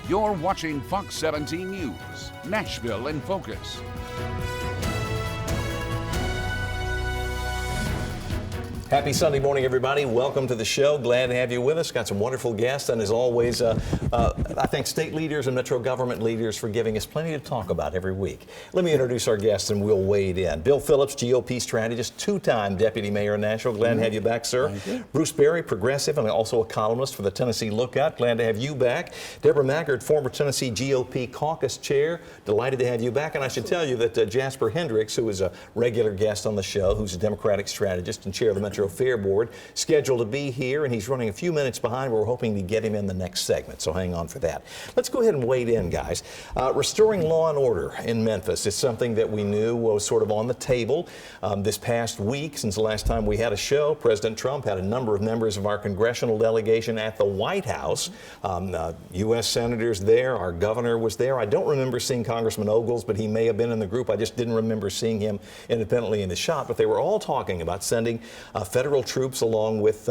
You're watching Fox 17 News, Nashville in Focus. Happy Sunday morning, everybody. Welcome to the show. Glad to have you with us. Got some wonderful guests, and as always, I thank state leaders and metro government leaders for giving us plenty to talk about every week. Let me introduce our guests, and we'll wade in. Bill Phillips, GOP strategist, two-time deputy mayor of Nashville. Glad to have you back, sir. Thank you. Bruce Berry, progressive, and also a columnist for the Tennessee Lookout. Glad to have you back. Debra Maggart, former Tennessee GOP caucus chair. Delighted to have you back. And I should tell you that Jasper Hendricks, who is a regular guest on the show, who's a Democratic strategist and chair of the Metro Fair Board, scheduled to be here, and he's running a few minutes behind. We're hoping to get him in the next segment, so hang on for that. Let's go ahead and wade in, guys. Restoring law and order in Memphis is something that we knew was sort of on the table. This past week, since the last time we had a show, President Trump had a number of members of our congressional delegation at the White House. U.S. senators there, our governor was there. I don't remember seeing Congressman Ogles, but he may have been in the group. I just didn't remember seeing him independently in the shot. But they were all talking about sending federal troops along with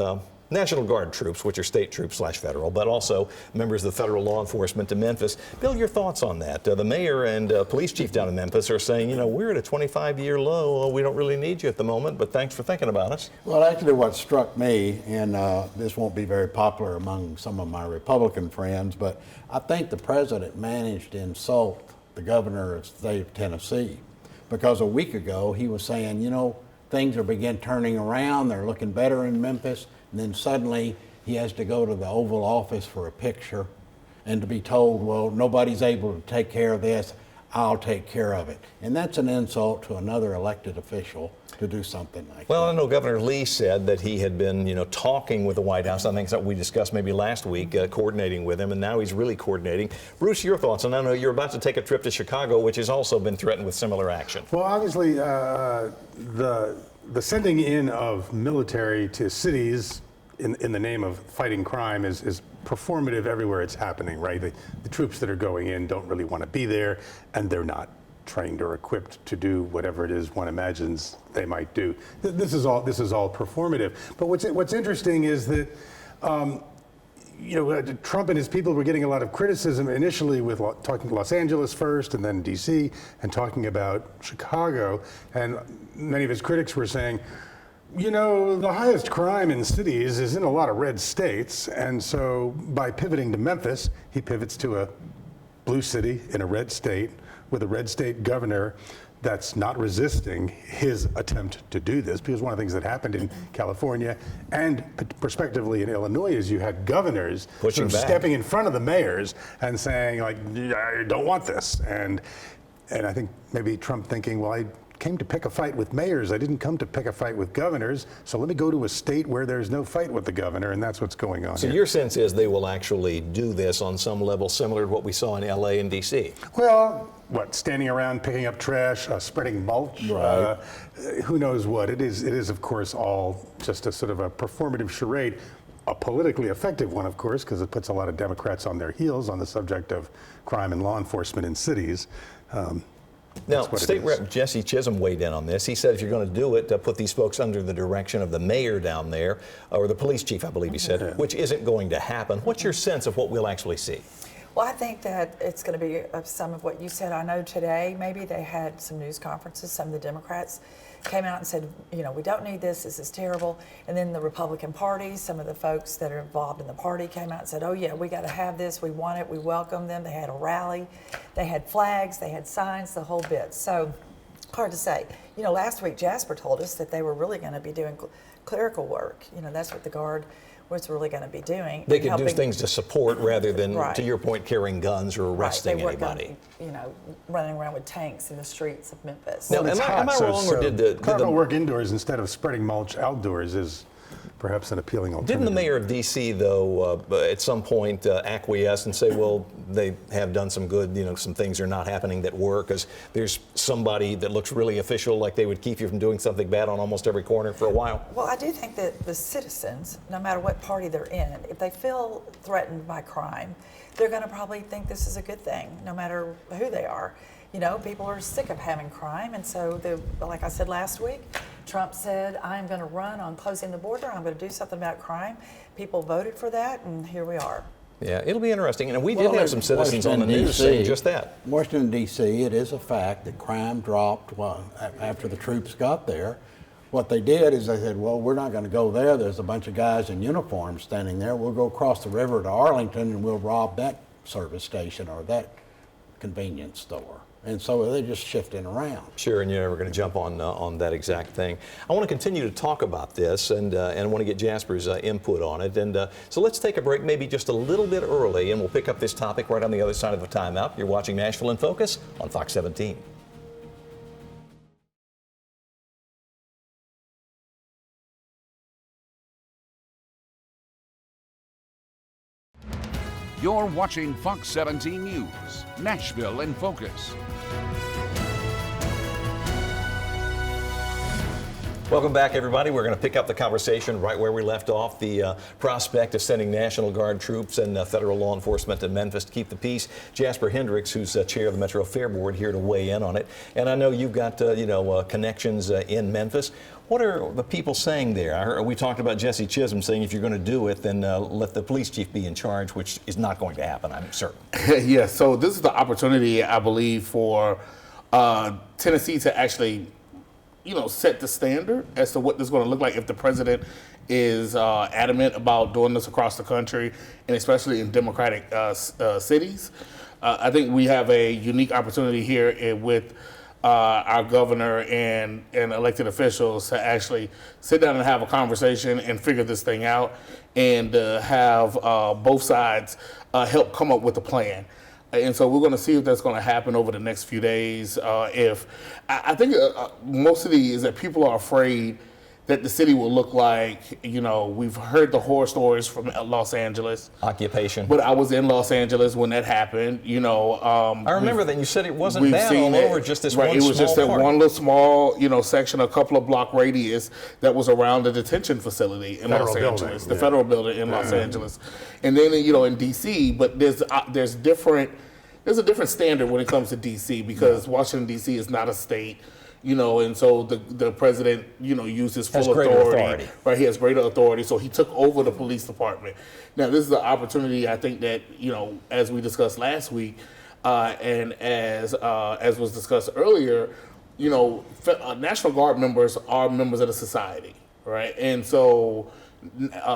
National Guard troops, which are state troops / federal, but also members of the federal law enforcement to Memphis. Bill, your thoughts on that? The mayor and police chief down in Memphis are saying, you know, we're at a 25-year low. We don't really need you at the moment, but thanks for thinking about us. Well, actually what struck me, and this won't be very popular among some of my Republican friends, but I think the president managed to insult the governor of the state of Tennessee, because a week ago he was saying, you know, things are begin turning around, they're looking better in Memphis, and then suddenly he has to go to the Oval Office for a picture and to be told, well, nobody's able to take care of this, I'll take care of it. And that's an insult to another elected official to do something like that. Well, I know Governor Lee said that he had been, you know, talking with the White House. I think something we discussed maybe last week, coordinating with him, and now he's really coordinating. Bruce, your thoughts? And I know you're about to take a trip to Chicago, which has also been threatened with similar action. Well, obviously, the sending in of military to cities in the name of fighting crime is performative everywhere it's happening, right? The troops that are going in don't really want to be there, and they're not trained or equipped to do whatever it is one imagines they might do. This is all performative. But what's interesting is that you know, Trump and his people were getting a lot of criticism initially with talking Los Angeles first and then D.C. and talking about Chicago. And many of his critics were saying, you know, the highest crime in cities is in a lot of red states. And so by pivoting to Memphis, he pivots to a blue city in a red state with a red state governor that's not resisting his attempt to do this, because one of the things that happened in California and prospectively in Illinois is you had governors pushing sort of back, stepping in front of the mayors and saying, like, I don't want this. And I think maybe Trump thinking, well, I came to pick a fight with mayors. I didn't come to pick a fight with governors. So let me go to a state where there's no fight with the governor, and that's what's going on. So here. your sense is they will actually do this on some level similar to what we saw in L.A. and D.C. Well, what, standing around picking up trash, spreading mulch, right. Who knows what? It is, of course, all just a sort of a performative charade. A politically effective one, of course, because it puts a lot of Democrats on their heels on the subject of crime and law enforcement in cities. Now, State Rep Jesse Chisholm weighed in on this. He said if you're going to do it, put these folks under the direction of the mayor down there, or the police chief, I believe he said, which isn't going to happen. What's your sense of what we'll actually see? Well, I think that it's going to be some of what you said. I know today maybe they had some news conferences. Some of the Democrats came out and said, you know, we don't need this. This is terrible. And then the Republican Party, some of the folks that are involved in the party came out and said, oh, yeah, we got to have this. We want it. We welcome them. They had a rally. They had flags. They had signs, the whole bit. So hard to say. You know, last week Jasper told us that they were really going to be doing clerical work. You know, that's what the Guard was really going to be doing. They could do things to support rather than, right, to your point, carrying guns or arresting right. They weren't anybody. Gonna be, you know, running around with tanks in the streets of Memphis. Now, am I wrong, or did the work indoors instead of spreading mulch outdoors is perhaps an appealing alternative. Didn't the mayor of D.C., though, at some point acquiesce and say, well, they have done some good, you know, some things are not happening that work, because there's somebody that looks really official, like they would keep you from doing something bad on almost every corner for a while? Well, I do think that the citizens, no matter what party they're in, if they feel threatened by crime, they're going to probably think this is a good thing, no matter who they are. You know, people are sick of having crime, and so, like I said last week, Trump said, I'm going to run on closing the border, I'm going to do something about crime. People voted for that, and here we are. Yeah, it'll be interesting. And we did have some citizens on the news saying just that. Washington, D.C., it is a fact that crime dropped after the troops got there. What they did is they said, well, we're not going to go there. There's a bunch of guys in uniforms standing there. We'll go across the river to Arlington and we'll rob that service station or that convenience store. And so they're just shifting around. Sure, and you're never going to jump on that exact thing. I want to continue to talk about this, and I want to get Jasper's input on it. And so let's take a break, maybe just a little bit early, and we'll pick up this topic right on the other side of the timeout. You're watching Nashville in Focus on Fox 17. You're watching Fox 17 News, Nashville in Focus. Welcome back, everybody. We're going to pick up the conversation right where we left off, the prospect of sending National Guard troops and federal law enforcement to Memphis to keep the peace. Jasper Hendricks, who's chair of the Metro Fair Board, here to weigh in on it. And I know you've got, connections in Memphis. What are the people saying there? We talked about Jesse Chisholm saying if you're going to do it, then let the police chief be in charge, which is not going to happen, I'm certain. Yeah, so this is the opportunity, I believe, for Tennessee to actually set the standard as to what this is going to look like if the president is adamant about doing this across the country, and especially in democratic cities. I think we have a unique opportunity here with our governor and elected officials to actually sit down and have a conversation and figure this thing out, and have both sides help come up with a plan. And so we're going to see if that's going to happen over the next few days. I think most of these is that people are afraid that the city will look like, we've heard the horror stories from Los Angeles. Occupation. But I was in Los Angeles when that happened, I remember that you said it wasn't bad all over, just this one small part. It was just that part. one little small, section, a couple of block radius that was around the detention facility in Los Angeles, the federal building in Los Angeles. And then, in D.C., but there's a different standard when it comes to D.C. because Washington, D.C. is not a state. And so the president, used his full authority. Right, he has greater authority, so he took over the police department. Now, this is the opportunity, I think, that, as we discussed last week, and as was discussed earlier, National Guard members are members of the society, right? And so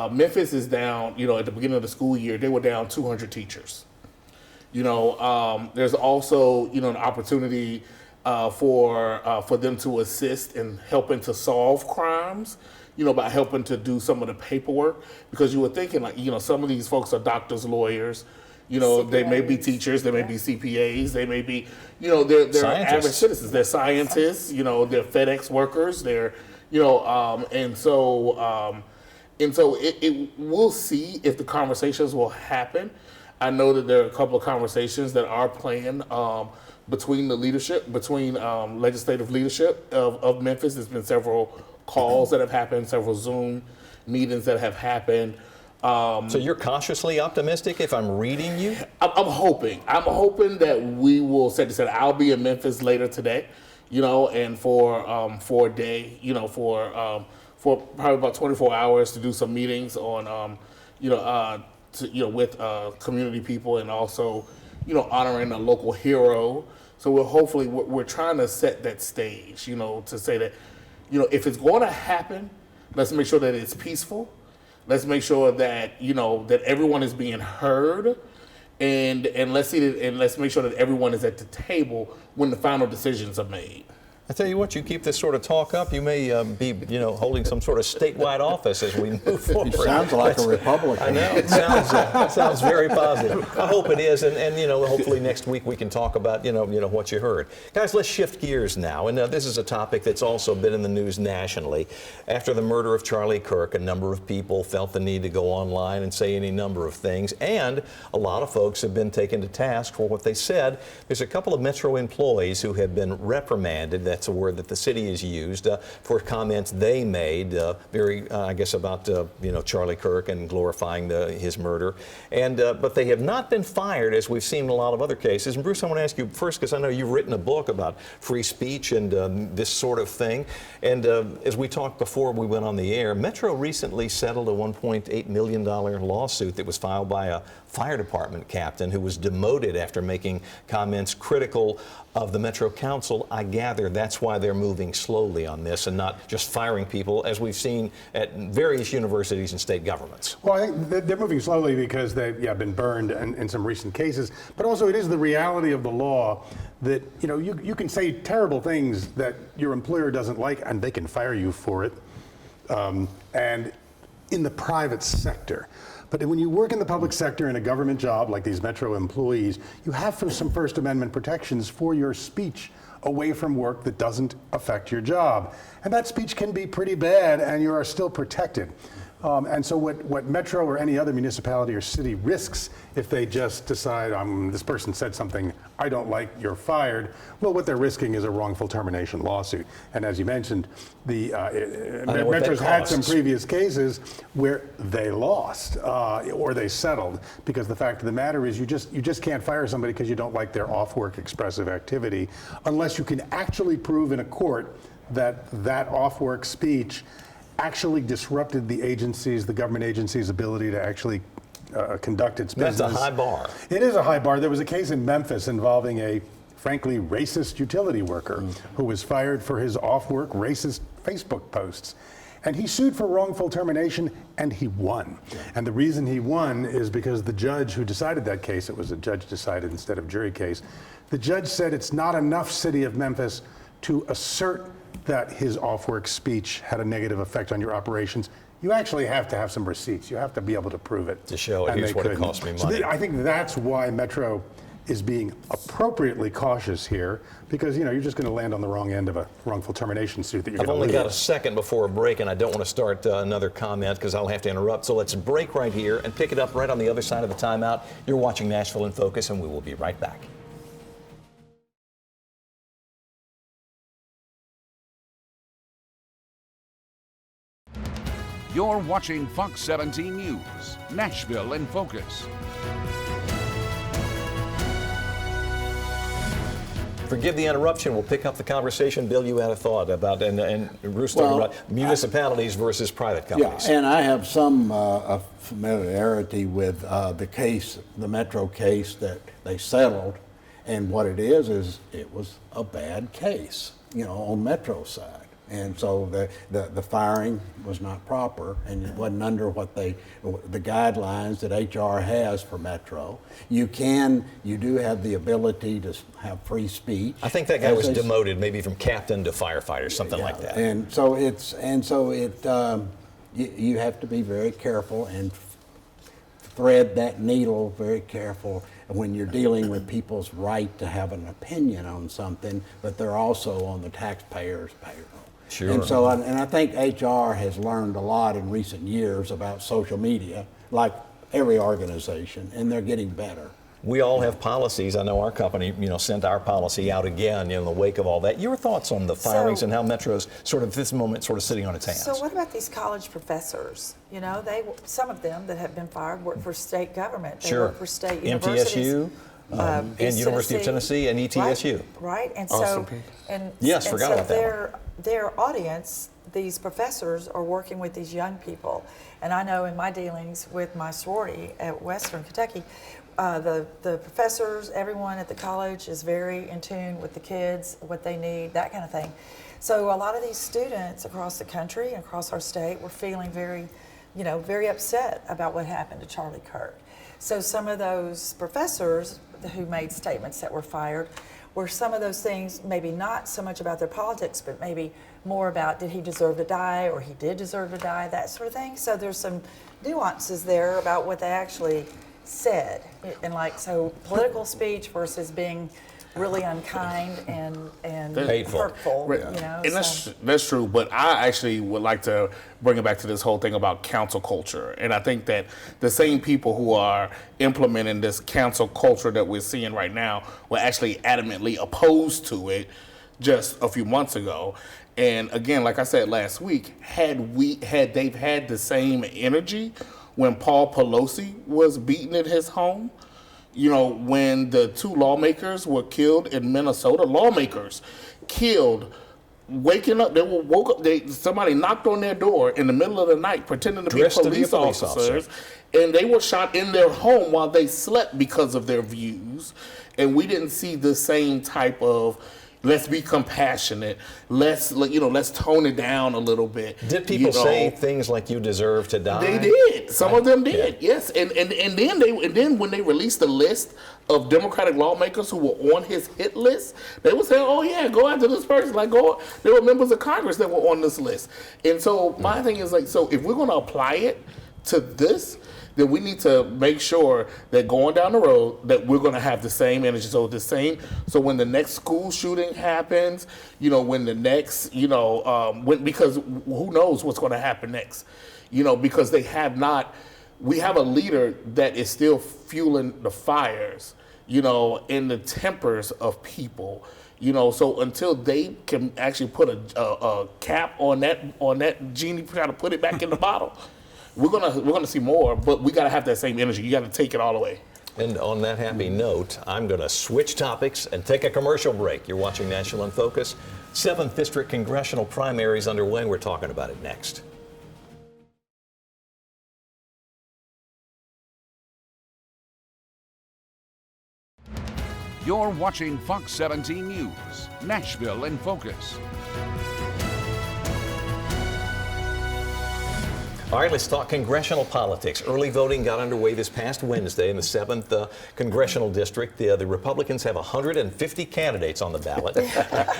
Memphis is down, at the beginning of the school year, they were down 200 teachers. There's also, an opportunity for them to assist in helping to solve crimes, by helping to do some of the paperwork, because you were thinking some of these folks are doctors, lawyers, they may be teachers, they may be CPAs, they may be, they're average citizens, they're scientists, they're FedEx workers, they're, and so we'll see if the conversations will happen. I know that there are a couple of conversations that are planned between the leadership, between legislative leadership of Memphis. There's been several calls that have happened, several Zoom meetings that have happened. So you're cautiously optimistic if I'm reading you? I'm hoping that we will set this. I'll be in Memphis later today, and for a day, for probably about 24 hours to do some meetings on, with community people, and also, honoring a local hero. So we're trying to set that stage, to say that, if it's going to happen, let's make sure that it's peaceful. Let's make sure that, that everyone is being heard, and let's see that, and let's make sure that everyone is at the table when the final decisions are made. I tell you what, you keep this sort of talk up, you may be, holding some sort of statewide office as we move forward. It sounds like a Republican. I know, it sounds very positive. I hope it is, and hopefully next week we can talk about, what you heard. Guys, let's shift gears now, and this is a topic that's also been in the news nationally. After the murder of Charlie Kirk, a number of people felt the need to go online and say any number of things, and a lot of folks have been taken to task for what they said. There's a couple of Metro employees who have been reprimanded. That's a word that the city has used for comments they made, about Charlie Kirk and glorifying his murder, and but they have not been fired, as we've seen in a lot of other cases. And Bruce, I want to ask you first, because I know you've written a book about free speech and this sort of thing. And as we talked before we went on the air, Metro recently settled a $1.8 million lawsuit that was filed by a fire department captain who was demoted after making comments critical of the Metro Council. I gather that's why they're moving slowly on this and not just firing people, as we've seen at various universities and state governments. Well, I think they're moving slowly because they've been burned in some recent cases, but also it is the reality of the law that you can say terrible things that your employer doesn't like and they can fire you for it, and in the private sector. But when you work in the public sector in a government job like these Metro employees, you have some First Amendment protections for your speech away from work that doesn't affect your job. And that speech can be pretty bad and you are still protected. And so what Metro or any other municipality or city risks if they just decide, this person said something I don't like, you're fired, well, what they're risking is a wrongful termination lawsuit. And as you mentioned, Metro's had some previous cases where they lost or they settled, because the fact of the matter is you just can't fire somebody because you don't like their off-work expressive activity unless you can actually prove in a court that off-work speech actually disrupted the government agency's ability to actually conduct its business. That's a high bar. It is a high bar. There was a case in Memphis involving a frankly racist utility worker who was fired for his off-work racist Facebook posts. And he sued for wrongful termination, and he won. And the reason he won is because the judge who decided that case, it was a judge decided instead of jury case, the judge said it's not enough, City of Memphis, to assert that his off-work speech had a negative effect on your operations. You actually have to have some receipts. You have to be able to prove it. To show it, here's what it cost me money. So I think that's why Metro is being appropriately cautious here, because you're just going to land on the wrong end of a wrongful termination suit that you're going to lose. I've only got a second before a break, and I don't want to start another comment because I'll have to interrupt. So let's break right here and pick it up right on the other side of the timeout. You're watching Nashville in Focus, and we will be right back. You're watching Fox 17 News, Nashville in Focus. Forgive the interruption. We'll pick up the conversation. Bill, you had a thought about, and Bruce talking about municipalities versus private companies. Yeah, and I have some familiarity with the Metro case that they settled, and what it is it was a bad case, on Metro's side. And so the firing was not proper, and it wasn't under the guidelines that HR has for Metro. You do have the ability to have free speech. I think that guy was demoted, maybe from captain to firefighter, something like that. And so you have to be very careful and thread that needle very careful when you're dealing with people's right to have an opinion on something, but they're also on the taxpayer's payroll. Sure. And so, and I think HR has learned a lot in recent years about social media, like every organization, and they're getting better. We all have policies. I know our company, sent our policy out again in the wake of all that. Your thoughts on the firings and how Metro's sort of this moment sort of sitting on its hands? So what about these college professors? Some of them that have been fired work for state government. They work for state universities. MTSU. And University of Tennessee and ETSU. Right. And Awesome. Forgot about that. Their audience, these professors, are working with these young people. And I know in my dealings with my sorority at Western Kentucky, the professors, everyone at the college is very in tune with the kids, what they need, that kind of thing. So a lot of these students across the country and across our state were feeling very upset about what happened to Charlie Kirk. So some of those professors who made statements that were fired were some of those things, maybe not so much about their politics, but maybe more about did he deserve to die or he did deserve to die, that sort of thing. So there's some nuances there about what they actually said. And so political speech versus being really unkind and hurtful. Right. And that's true, but I actually would like to bring it back to this whole thing about cancel culture. And I think that the same people who are implementing this cancel culture that we're seeing right now were actually adamantly opposed to it just a few months ago. And again, like I said last week, had they had the same energy when Paul Pelosi was beaten at his home, when the two lawmakers were killed in Minnesota, lawmakers killed waking up. They were woke up. Somebody knocked on their door in the middle of the night, pretending to be police officers, and they were shot in their home while they slept because of their views. And we didn't see the same type of, let's be compassionate. Let's tone it down a little bit. Did people say things like "you deserve to die"? They did. Some of them did. Yes. And then when they released the list of Democratic lawmakers who were on his hit list, they were saying, "Oh yeah, go after this person." There were members of Congress that were on this list. And so my thing is so if we're going to apply it to this, then we need to make sure that going down the road that we're going to have the same energy. So when the next school shooting happens, when the next, because who knows what's going to happen next, because we have a leader that is still fueling the fires, in the tempers of people. So until they can actually put a cap on that genie, try to put it back in the bottle, we're gonna see more, but we gotta have that same energy. You gotta take it all away. And on that happy note, I'm gonna switch topics and take a commercial break. You're watching Nashville in Focus. 7th District congressional primaries underway, and we're talking about it next. You're watching Fox 17 News, Nashville in Focus. All right, let's talk congressional politics. Early voting got underway this past Wednesday in the 7th Congressional District. The Republicans have 150 candidates on the ballot.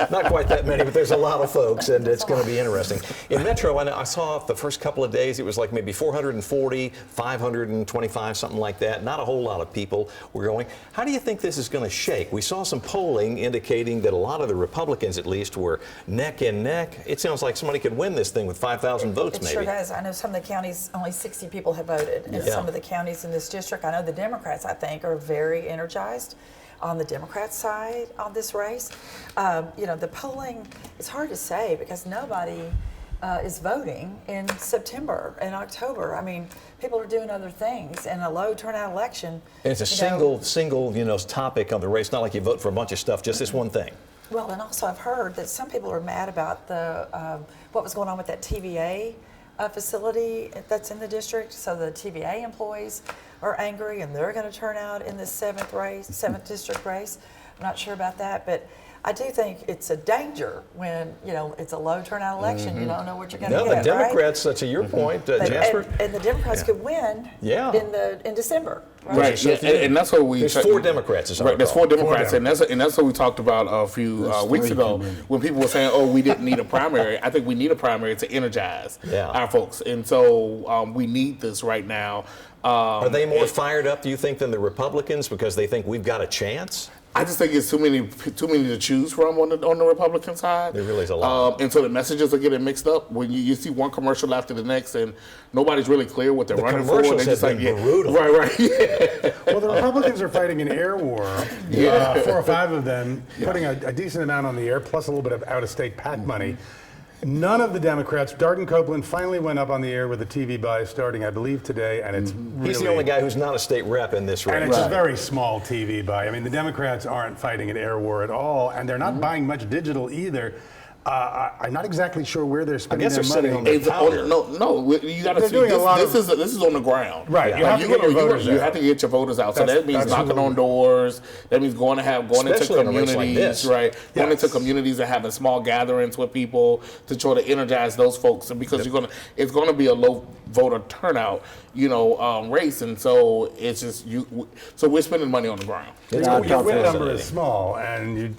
Not quite that many, but there's a lot of folks, and it's going to be interesting. In Metro, I saw the first couple of days, it was like maybe 440, 525, something like that. Not a whole lot of people were going. How do you think this is going to shake? We saw some polling indicating that a lot of the Republicans, at least, were neck and neck. It sounds like somebody could win this thing with 5,000 votes, maybe. It sure does. I know some of the counties, only 60 people have voted. And some of the counties in this district, I know the Democrats, I think, are very energized on the Democrat side on this race. The polling, it's hard to say because nobody is voting in September and October. I mean, people are doing other things in a low turnout election. And it's a single topic on the race. Not like you vote for a bunch of stuff, just this one thing. Well, and also I've heard that some people are mad about the what was going on with that TVA facility that's in the district. So the TVA employees are angry, and they're going to turn out in this 7th district race. I'm not sure about that, but I do think it's a danger when it's a low turnout election. You don't know what you're going to get. No, the Democrats, to your point, Jasper, and the Democrats could win. In December. Right, and that's what we. There's 4 Democrats. Right, there's 4 Democrats, and that's what we talked about a few weeks ago when people were saying, "Oh, we didn't need a primary." I think we need a primary to energize our folks, and so we need this right now. Are they more fired up, do you think, than the Republicans because they think we've got a chance? I just think it's too many to choose from on the Republican side. There really is a lot. And so the messages are getting mixed up when you see one commercial after the next, and nobody's really clear what they're running for. Commercials have been brutal. Right, yeah. Well, the Republicans are fighting an air war. 4 or 5 of them putting a decent amount on the air, plus a little bit of out-of-state PAC money. None of the Democrats. Darden Copeland finally went up on the air with a TV buy starting, I believe, today, and it's really... He's the only guy who's not a state rep in this race. And it's a very small TV buy. I mean, the Democrats aren't fighting an air war at all, and they're not buying much digital either. I'm not exactly sure where they're spending their money. On their powder. No, you got to see this. This is on the ground. Right, you have to get your voters out. You have to get your voters out. So that means knocking on doors. That means going into communities, right? Going into communities and having small gatherings with people to try to energize those folks. And because it's going to be a low voter turnout, race, and so it's just So we're spending money on the ground. Your win number is small, and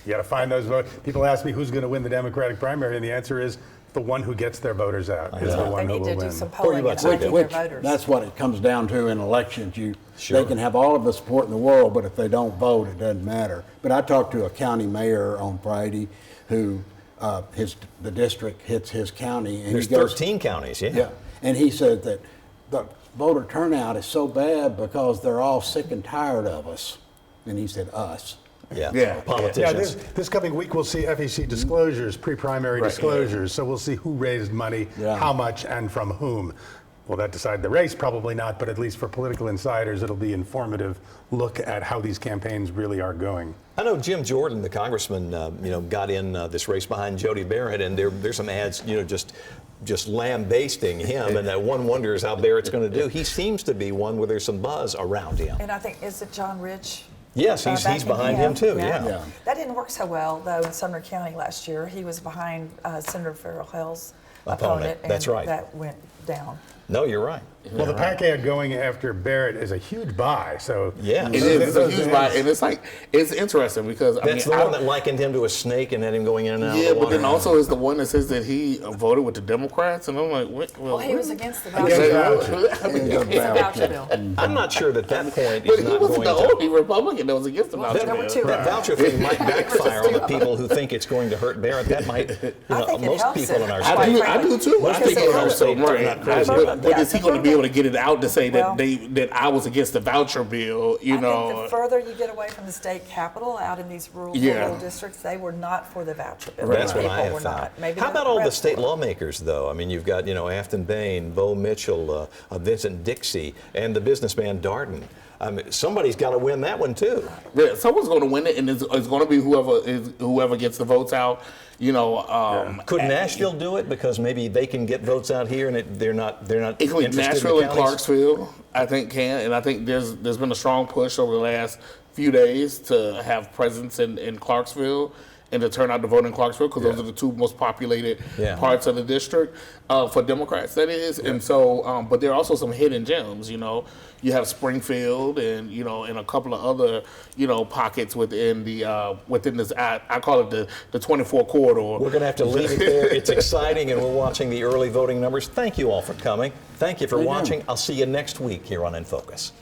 you got to find those votes. People ask me who's going to win the Democratic primary, and the answer is the one who gets their voters out is the one who will win. They need to do some polling and ID their voters. That's what it comes down to in elections. They can have all of the support in the world, but if they don't vote, it doesn't matter. But I talked to a county mayor on Friday who the district hits his county. And There's 13 counties, Yeah, and he said that the voter turnout is so bad because they're all sick and tired of us. And he said us. Politicians. This coming week we'll see FEC disclosures, pre-primary disclosures. So we'll see who raised money, how much, and from whom. Will that decide the race? Probably not, but at least for political insiders, it'll be informative look at how these campaigns really are going. I know Jim Jordan, the congressman, got in this race behind Jody Barrett, and there's some ads, just lambasting him, and one wonders how Barrett's going to do. He seems to be one where there's some buzz around him. And I think, is it John Rich? Yes, he's behind him too, yeah. That didn't work so well, though, in Sumner County last year. He was behind Senator Farrell-Hill's opponent, and that's right. That went down. No, you're right. Well, the PAC ad going after Barrett is a huge buy. So yeah, it is. It's a huge buy, and it's interesting because that's the one that likened him to a snake and had him going in and out. Yeah, of the but water. then also is the one that says that he voted with the Democrats, and I'm like, Well, he was against the Against voucher bill. I'm not sure that point But is he not wasn't going the to. only Republican that was against the voucher there were bill. two. That voucher thing might backfire on the people who think it's going to hurt Barrett. That might, think it most helps people him. in our Quite state. I do too. I Most think people it in our helps state him, are right? not crazy about But that. is he going to be able to get it out to say Well, that I was against the voucher bill? I think the further you get away from the state capital, out in these rural districts, they were not for the voucher bill. That's what People I have were found. not. Maybe How about all the rest state were. lawmakers, though? I mean, you've got, Afton Bain, Bo Mitchell, Vincent Dixie, and the businessman Darden. Somebody's got to win that one, too. Yeah, someone's going to win it, and it's going to be whoever gets the votes out. Could Nashville do it because maybe they can get votes out here and they're not It could be interested Nashville in and the counties? Clarksville, I think can, and I think there's been a strong push over the last few days to have presence in Clarksville and to turn out to vote in Clarksville because those are the two most populated parts of the district for Democrats. That is, and so, but there are also some hidden gems. You have Springfield and and a couple of other pockets within this. I call it the 24 corridor. We're going to have to leave it there. It's exciting, and we're watching the early voting numbers. Thank you all for coming. Thank you for watching. I'll see you next week here on In Focus.